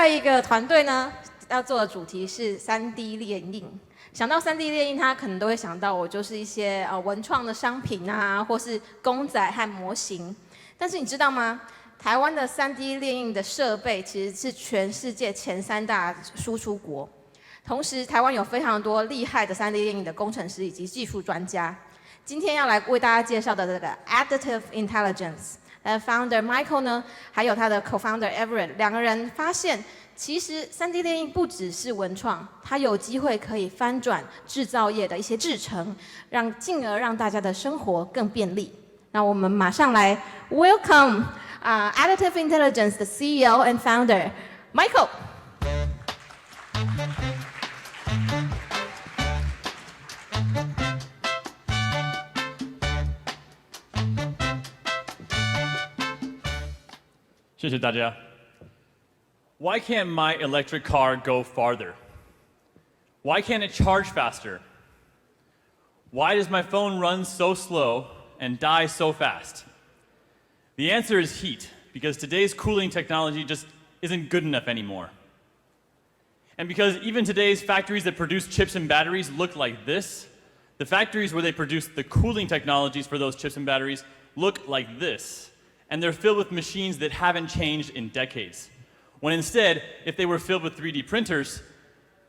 下一个团队呢，要做的主题是3D 列印。想到3D 列印，他可能都会想到我就是一些文创的商品啊，或是公仔和模型。但是你知道吗？台湾的3D 列印的设备其实是全世界前3大输出国。同时，台湾有非常多厉害的3D 列印的工程师以及技术专家。今天要来为大家介绍的这个 Additive Intelligence。founder Michael 呢，还有他的 co-founder Everett， 两个人发现，其实3D 列印不只是文创，它有机会可以翻转制造业的一些制程，进而让大家的生活更便利。那我们马上来 welcome Additive Intelligence 的 CEO and founder Michael。谢谢大家。Why can't my electric car go farther? Why can't it charge faster? Why does my phone run so slow and die so fast? The answer is heat, because today's cooling technology just isn't good enough anymore. And because even today's factories that produce chips and batteries look like this, the factories where they produce the cooling technologies for those chips and batteries look like this. And they're filled with machines that haven't changed in decades. When instead, if they were filled with 3D printers,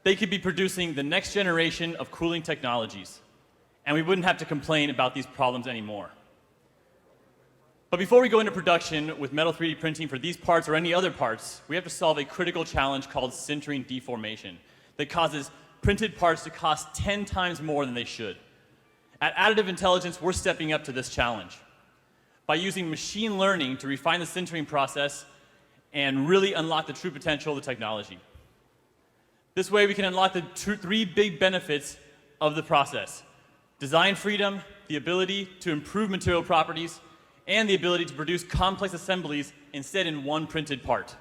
they could be producing the next generation of cooling technologies. And we wouldn't have to complain about these problems anymore. But before we go into production with metal 3D printing for these parts or any other parts, we have to solve a critical challenge called sintering deformation that causes printed parts to cost 10 times more than they should. At Additive Intelligence, we're stepping up to this challenge by using machine learning to refine the sintering process and really unlock the true potential of the technology. This way, we can unlock the three big benefits of the process: design freedom, the ability to improve material properties, and the ability to produce complex assemblies instead in one printed part.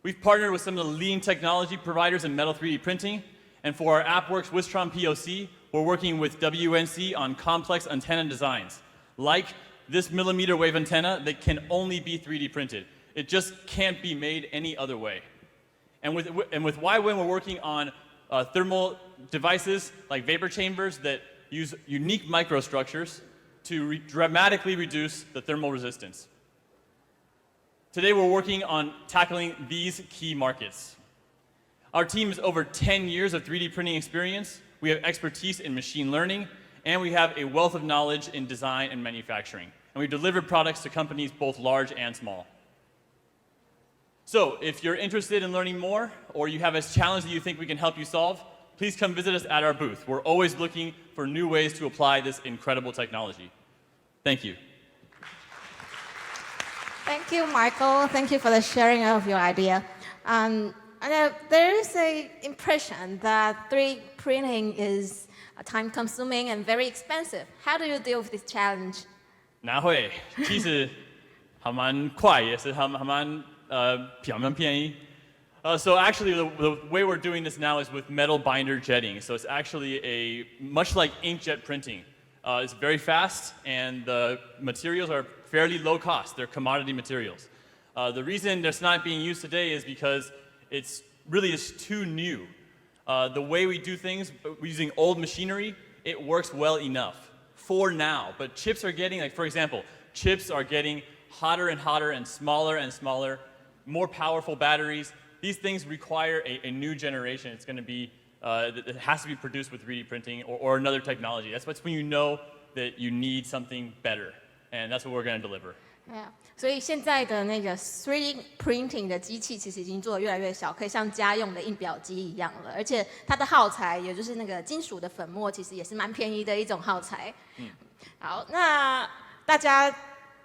We've partnered with some of the leading technology providers in metal 3D printing, and for our AppWorks Wistron POC, we're working with WNC on complex antenna designs, like this millimeter wave antenna that can only be 3D printed. It just can't be made any other way. And with YWIN, we're working on thermal devices like vapor chambers that use unique microstructures to dramatically reduce the thermal resistance. Today, we're working on tackling these key markets. Our team has over 10 years of 3D printing experience. We have expertise in machine learning, and we have a wealth of knowledge in design and manufacturing. And we've delivered products to companies both large and small. So if you're interested in learning more, or you have a challenge that you think we can help you solve, please come visit us at our booth. We're always looking for new ways to apply this incredible technology. Thank you. Thank you, Michael. Thank you for the sharing of your idea. There is an impression that 3D printing is time-consuming and very expensive. How do you deal with this challenge? 哪会，其实还蛮快，也是还蛮便宜。So actually, the way we're doing this now is with metal binder jetting. So it's actually much like inkjet printing. It's very fast, and the materials are fairly low cost. They're commodity materials. The reason it's not being used today is because it's really just too new. The way we do things using old machinery, it works well enough for now. But chips are getting, like for example, chips are getting hotter and hotter and smaller, more powerful batteries. These things require a new generation. It's going to be, it has to be produced with 3D printing or another technology. That's when you know that you need something better. And that's what we're going to deliver. Yeah. 所以现在的那个 3D printing 的机器其实已经做得越来越小，可以像家用的印表机一样了。而且它的耗材，也就是那个金属的粉末，其实也是蛮便宜的一种耗材。好，那大家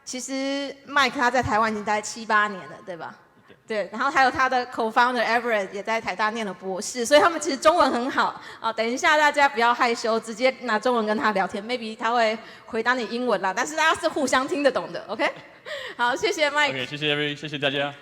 其实 Mike 他在台湾已经待7、8年了，对吧？对，然后还有他的 co-founder Everett 也在台大念了博士，所以他们其实中文很好啊。等一下大家不要害羞，直接拿中文跟他聊天 ，maybe 他会回答你英文啦，但是大家是互相听得懂的 ，OK？ 好，谢谢 Mike。OK， 谢谢大家。